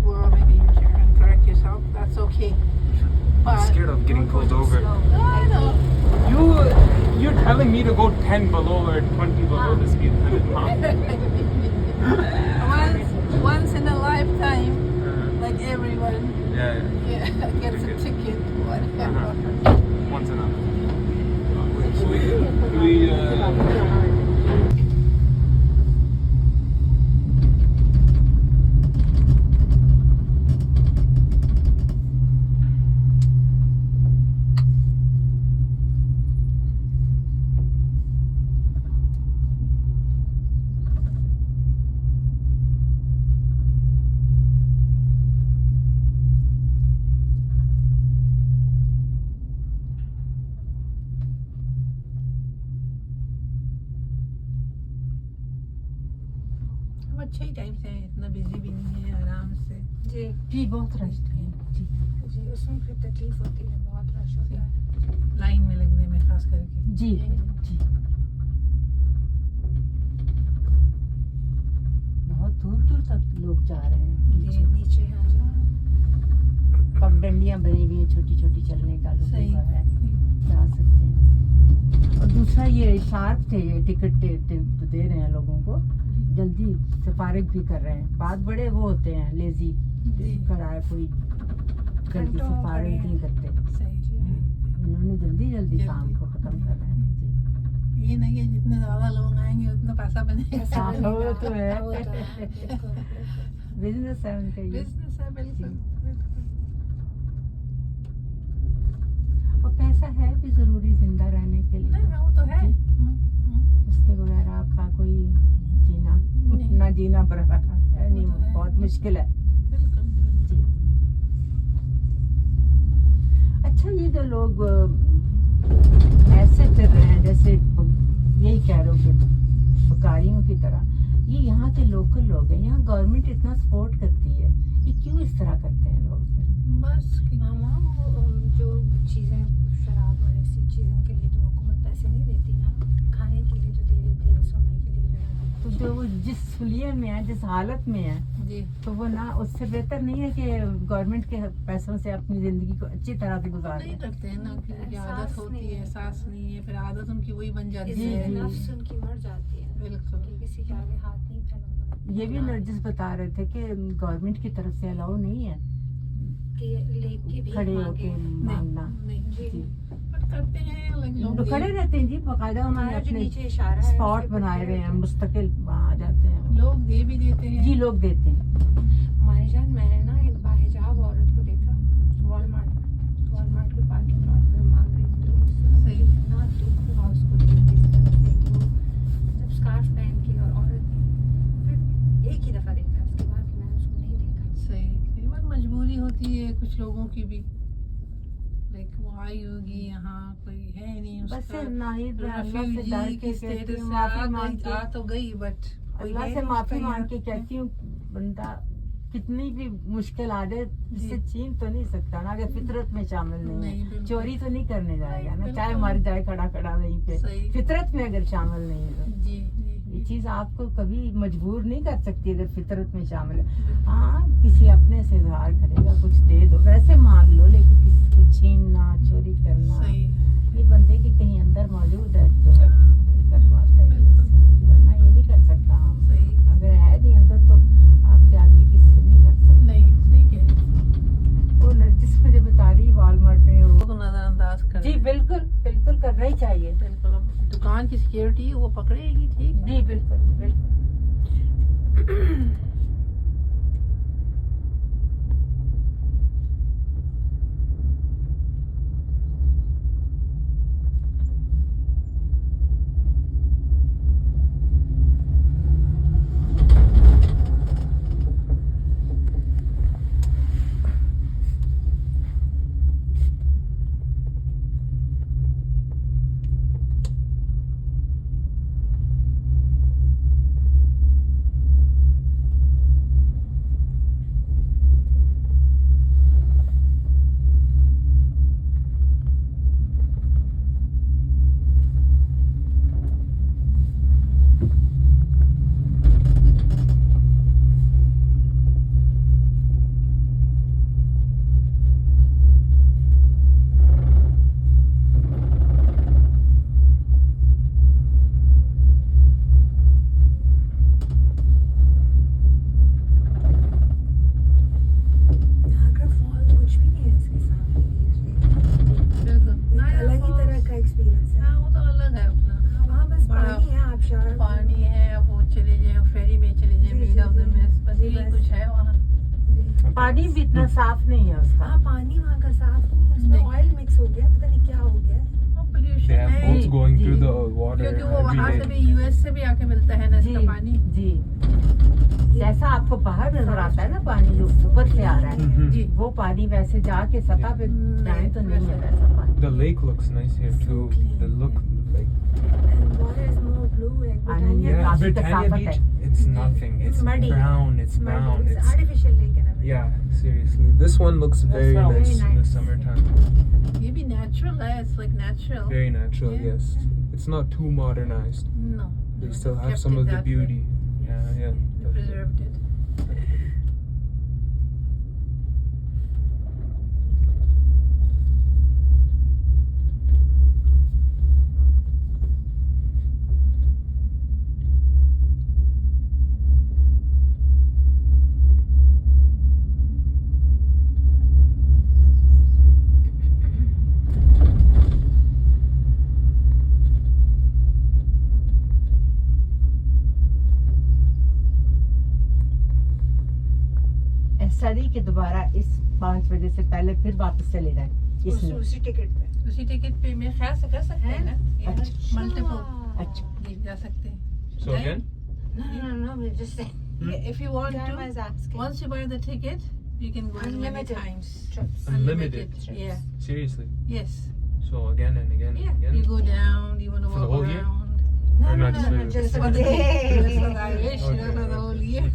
swerve, maybe you can correct yourself. That's okay. But I'm scared of getting pulled over. I know. You're telling me to go 10 below or 20 below the speed limit, Once in a lifetime, like everyone. Yeah. Gets a ticket, whatever. Once enough. अच्छे ही time से हैं, इतना busy भी नहीं है, आराम से। जी बहुत रश है जी उसमें फिर तकलीफ होती है, बहुत रश होता है लाइन में लगने में खास करके। जी बहुत दूर दूर तक लोग जा रहे हैं। नीचे है जो पगडंडियां बनी हुई हैं, छोटी छोटी चलने का लोगों सही। का है, जा सकते हैं। और दूसरा ये शार्प थे, ये टिकट तो दे रहे हैं लोगों को, जल्दी सिफारिश भी कर रहे हैं। बात बड़े वो होते हैं लेजी, कराए कोई जल्दी सिफारिश नहीं करते। इन्होंने जल्दी काम को खत्म कर रहे हैं जी। ये नहीं है जितने ज्यादा लोग आएंगे उतना पैसा बनेगा। वो तो है, बिजनेस है उनका ये। बिजनेस है बिल्कुल। और पैसा है भी जरूरी जिंदा रहने के लिए। वो तो है। उसके बगैर आपका कोई जीना बराबर है नहीं, बहुत मुश्किल है। जी। अच्छा, ये जो लोग ऐसे फिर रहे हैं जैसे यही कह रहे हो कि बकारियों की तरह, ये यहाँ के लोकल लोग हैं, यहाँ गवर्नमेंट इतना सपोर्ट करती है, ये क्यों इस तरह करते हैं लोग फिर? बस मामा वो जो चीज़ें शराब और ऐसी चीज़ों के लिए तो हुकूमत पैसे नहीं देती ना, खाने के लिए तो दे देती है, सोने के लिए तो जो वो जिस हुलिये में है, जिस हालत में है जी, तो वो ना, उससे बेहतर नहीं है कि गवर्नमेंट के पैसों से अपनी जिंदगी को अच्छी तरह से गुजार नहीं लें। करते हैं ना, क्योंकि आदत एहसास होती नहीं है, है। एहसास नहीं है, फिर आदत उनकी वही बन जाती जी, है। जी। नफ्स उनकी मर जाती है बिल्कुल। कि किसी के आगे हाथ नहीं फैलाना। ये भी नर्जिस बता रहे थे कि गवर्नमेंट की तरफ से अलाउ नहीं है कि लेके भी खड़े मांगे। होके मांगना। नहीं जी। बट करते हैं लोग तो खड़े रहते हैं जी, बाकायदा उन्होंने हमारा जो अपने नीचे इशारा है स्पॉट उसके बनाए ऊपर हुए हैं, खड़े मुस्तकिल वहाँ आ जाते हैं। लोग दे भी देते हैं। जी, लोग देते हैं। मायजान, मैंने ना एक बाहिजाब औरत को देखा वॉलमार्ट के पार्किंग लॉट में मांग रही थी लोगों से। सही। इतना दुख हुआ उसको देख के, इस तरह से कि वो जब स्कार्फ पहन के और औरत फिर एक ही दफा देखा, उसके बाद फिर मैंने उसको नहीं देखा। सही बात, मजबूरी होती है कुछ लोगों की भी, लाइक वो आई होगी यहाँ, कोई है नहीं बस उसका नाहिद मैं अल्लाह से डर रेफ्यूजी के की कहती स्टेटस हूँ, से माफी मांग के, आ तो गई, बट अल्लाह से माफी मांग के कहती हूँ, बंदा कितनी भी मुश्किल आ जाए इससे छीन तो नहीं सकता ना, अगर फितरत में शामिल नहीं नहीं, है। बिल्कुल। चोरी तो नहीं करने जाएगा ना, चाहे बिल्कुल। मर जाए खड़ा खड़ा वहीं पे। सही। फितरत में अगर शामिल नहीं है तो जी ये चीज आपको कभी मजबूर नहीं कर सकती अगर फितरत में शामिल है। हाँ, किसी अपने से इजहार करेगा, कुछ दे दो, वैसे मांग लो, लेकिन किसी को छीनना, चोरी करना, सही। ये बंदे के कहीं अंदर मौजूद है तो करवाता है, वरना ये नहीं कर सकता। हम सही। अगर है नहीं अंदर तो आप जाके किसी से नहीं कर सकते। नहीं, सही कह वो नर्जिस मुझे बता रही वॉलमार्ट में वो। को नजरअंदाज कर जी बिल्कुल बिल्कुल करना ही चाहिए। बिल्कुल, अब दुकान की सिक्योरिटी वो पकड़ेगी, ठीक है। जी बिल्कुल बिल्कुल। पानी भी इतना साफ नहीं है उसका। हाँ, पानी वहाँ का साफ नहीं है, उसमें नहीं। ऑयल मिक्स हो गया, पता नहीं क्या हो गया है। पोल्यूशन They have है boats going जी, through the क्योंकि water वो वहाँ से every भी day. यूएस से भी आके मिलता है ना जी इसका पानी। जी, जैसा आपको बाहर नजर आता है ना पानी जो ऊपर से आ रहा है, Mhm. जी वो पानी वैसे जाके सतह पे जाए तो नहीं है वैसा पानी। The lake looks nice here too. The look like And water is more blue, like पानी Britannia में yeah, काफी Britannia कसाफत Beach. है। It's nothing. It's muddy. brown. It's muddy. brown. It's It's artificial lake and everything. yeah. Seriously, this one looks very That's nice very in the nice. summertime. ये भी natural है, it's like natural. Very natural. Yeah. Yes, it's not too modernized. No. They no, still have kept some it of the that way. beauty. Yeah, yeah. They preserved it. ऐसा नहीं कि दोबारा इस 5 बजे से पहले फिर वापस चले जाए इसमें। उसी टिकट पे। उसी टिकट पे मेरे ख्याल से कर सकते हैं ना। अच्छा। मल्टीपल अच्छा। जी जा सकते हैं। So again, No, we're just saying. If you want I to, was asking. once you buy the ticket, you can go as many Unlimited times. trips. Unlimited. Yeah. seriously. Yes. So again and again Yeah. and again. You go down. You want to For the walk whole year? around. Or not just for- just For for the the day. That's what day. I wish. Okay. Not for the whole year.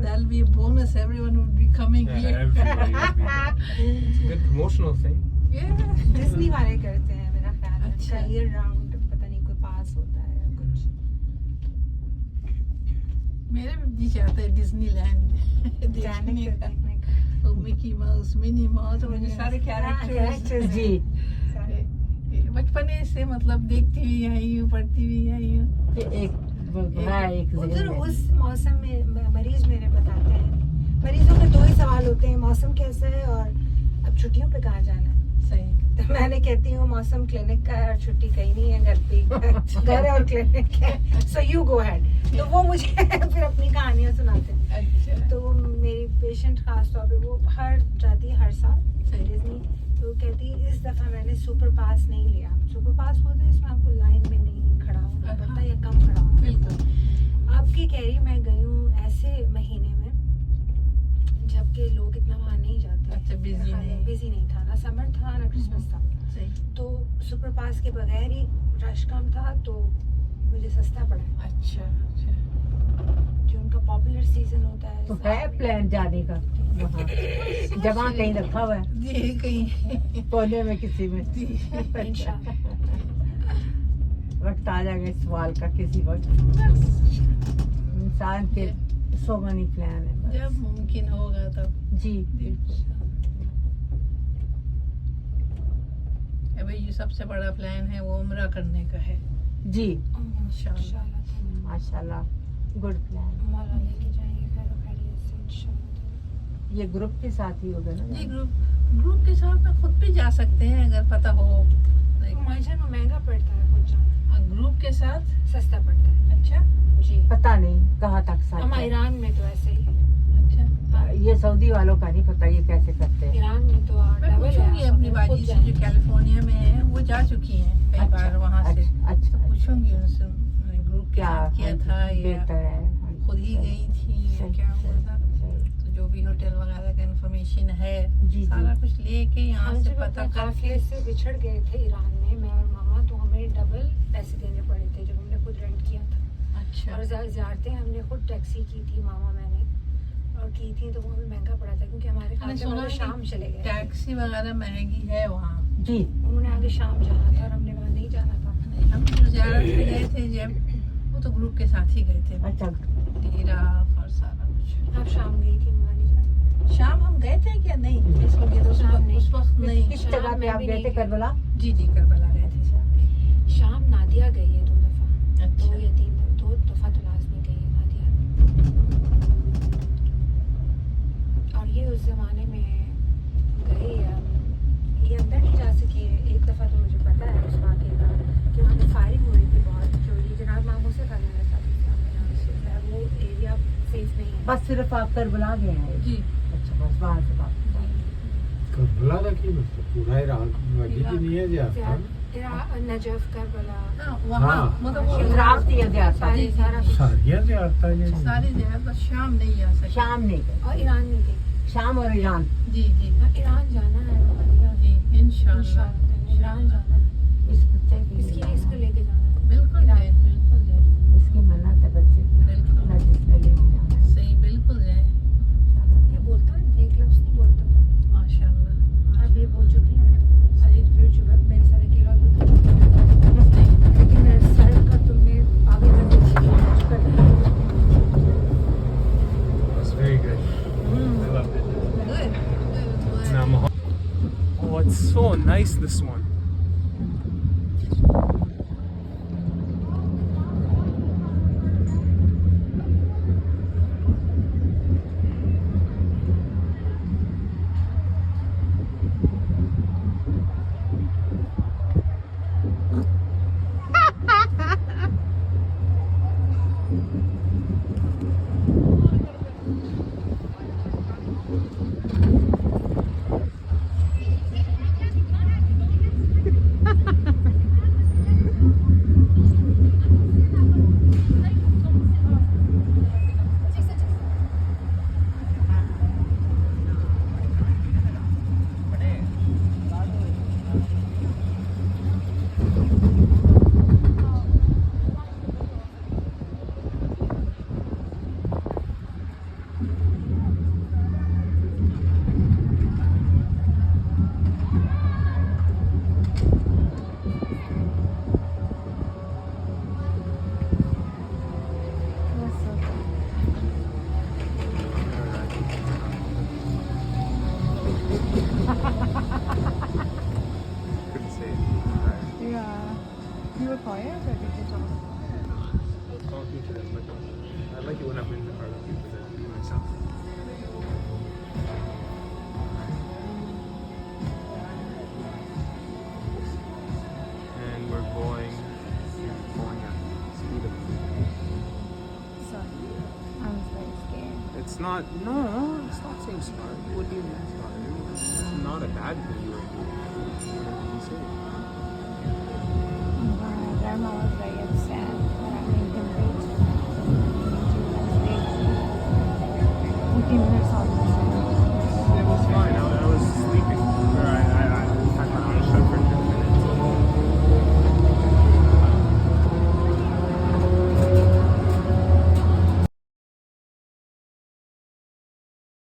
That'll be a bonus. Everyone would be coming Yeah, here. everybody would be there. It's a good promotional thing. Yeah. Disney वाले करते हैं मेरा ख्याल है। अच्छा। उनका year round पता नहीं कोई पास होता है या कुछ। मेरे भी जी चाहता है डिज्नीलैंड जाने देखने के का। देखने का। वो मिकी माउस, मिनी माउस, मुझे सारे कैरेक्टर्स characters जी, बचपने से मतलब देखती हुई आई हूँ, पढ़ती हुई आई हूँ। कि एक है एक उधर जहन में। उस मौसम में मरीज मेरे बताते हैं, मरीजों के 2 ही सवाल होते हैं, मौसम कैसा है और अब छुट्टियों पे कहाँ जाना है। सही। तो मैंने कहती हूँ मौसम क्लिनिक का है और छुट्टी कहीं नहीं है, घर पे घर है और क्लिनिक है, सो यू गो हेड। तो वो मुझे फिर अपनी कहानियाँ सुनाते हैं। अच्छा। तो मेरी पेशेंट खास तौर पे वो हर जाती है हर साल सही। डिज्नी, तो कहती है इस दफ़ा मैंने सुपर पास नहीं लिया। सुपर पास होता है इसमें आपको लाइन में नहीं खड़ा होना पड़ता या कम खड़ा होना। बिल्कुल। आपकी कह रही मैं गई हूँ ऐसे महीने में जबकि लोग इतना वहाँ नहीं जाते। अच्छा, busy नहीं। बिजी नहीं था, ना समर था ना क्रिसमस था। सही। तो सुपर पास के बगैर ही रश कम था, तो मुझे सस्ता पड़ा। अच्छा। अच्छा। जो उनका पॉपुलर सीजन होता है। तो है प्लान जाने का वहाँ, जगह कहीं रखा हुआ है जी कहीं। कोने में किसी में। जी। इंशाल्लाह। वक्त आ जाएगा इस सवाल का किसी वक्त। इंसान के सो मनी प्लान है बस। जब मुमकिन होगा तब। जी अभी जो सबसे बड़ा प्लान है वो उम्रा करने का है। जी, इंशाल्लाह। माशाल्लाह, गुड प्लान। मौला लेके जाएंगे खैर खैरियत से इंशाल्लाह। ये ग्रुप के साथ ही होगा ना? जी ग्रुप के साथ में खुद भी जा सकते हैं अगर पता हो। मार्जिन में महंगा पड़ता है खुद जाना, ग्रुप के साथ सस्ता पड़ता है। अच्छा। जी। पता नहीं कहाँ तक साथ हम है। ईरान में तो ऐसे ही, अच्छा। ये सऊदी वालों का नहीं पता ये कैसे करते हैं। ईरान में तो मैं डबल पूछूंगी है। अपनी खुद बाजी से जाएंगे। जो कैलिफोर्निया में है, वो जा चुकी हैं कई बार वहाँ से। अच्छा, पूछूंगी उनसे ग्रुप के क्या साथ किया था या बेहतर है, खुद ही गई थी या सही, क्या हुआ था। सही। तो जो भी होटल वगैरह का इन्फॉर्मेशन है जी, सारा जी। कुछ लेके यहाँ हम से जब पता अपने करके। काफिले से बिछड़ गए थे ईरान में, मैं और मामा, तो हमें डबल पैसे देने पड़े थे जब हमने खुद रेंट किया था। अच्छा। और ज़्यारतें हमने खुद टैक्सी की थी, मामा मैंने और की थी, तो वो हमें महंगा पड़ा था क्योंकि हमारे मैंने काफिले सुना वाले है शाम चले गए। टैक्सी वगैरह महंगी है वहाँ। जी, उन्होंने आगे शाम जाना था और हमने वहाँ नहीं जाना था। हम तो ज़्यादा पे गए थे जब, वो तो ग्रुप के साथ ही गए थे। अच्छा, इराक और सारा कुछ। आप शाम गई थी हमारी जान। शाम हम गए थे क्या? नहीं इस वक्त शाम नहीं। उस वक्त नहीं। किस जगह पे मैं आप भी गए नहीं थे? गई। करबला? जी जी करबला गए थे शाम। शाम नादिया गई है 2 दफ़ा, अच्छा। 2 या 3 2 दफ़ा तो लाजमी गई है नादिया। और ये उस ज़माने में गई, ये अंदर नहीं जा सकी है। एक दफ़ा तो मुझे पता है उस वाक़े का कि वहाँ पे फायरिंग हो रही थी बहुत, जो ये जनाब मामू से था, वो एरिया सेफ नहीं बस सिर्फ आप करबला गए हैं? जी अच्छा, बस वहाँ से वापस आ गए। करबला का की मतलब पूरा ईरान वही की नहीं है ज्यादा नजफ करबला हाँ, वहाँ हाँ। मतलब वो इजराफ दिया गया था। सारी सारा कुछ। सारियां ज्यादा ये सारी जगह बस शाम नहीं जा सकते। शाम नहीं गए, और ईरान नहीं गई। शाम और ईरान। जी जी ईरान जाना है रोमानिया। जी इंशाल्लाह इंशाल्लाह ईरान जाना है। इस बच्चे की इसके लिए इसको लेके जाना है। बिल्कुल ईरान। जाए, बिल्कुल जाए, इसकी मन्नत है बच्चे की, बिल्कुल ना जिसने ले जाना है। सही, बिल्कुल जाए ये बोलता है, एक लफ्ज नहीं बोलता था। माशाल्लाह। अब ये बोल चुकी है। अरे फिर जो है, मेरे साथ अकेला भी कुछ लेकिन मेरे सर का तुमने आगे तक कुछ कर दिया। That's very good. I loved it. Good, good. Now, oh, it's so nice, this one. Couldn't say it. Yeah. You were quiet or did you talk? I was talking to them, but I like it when I'm in the barbecue because I do myself. And we're going at speed of Sorry. I was very scared. It's not, no, it's not saying smart. What do you mean smart? It's not a bad thing you were doing. You say it. My grandma was very upset when I made him wait 15 minutes on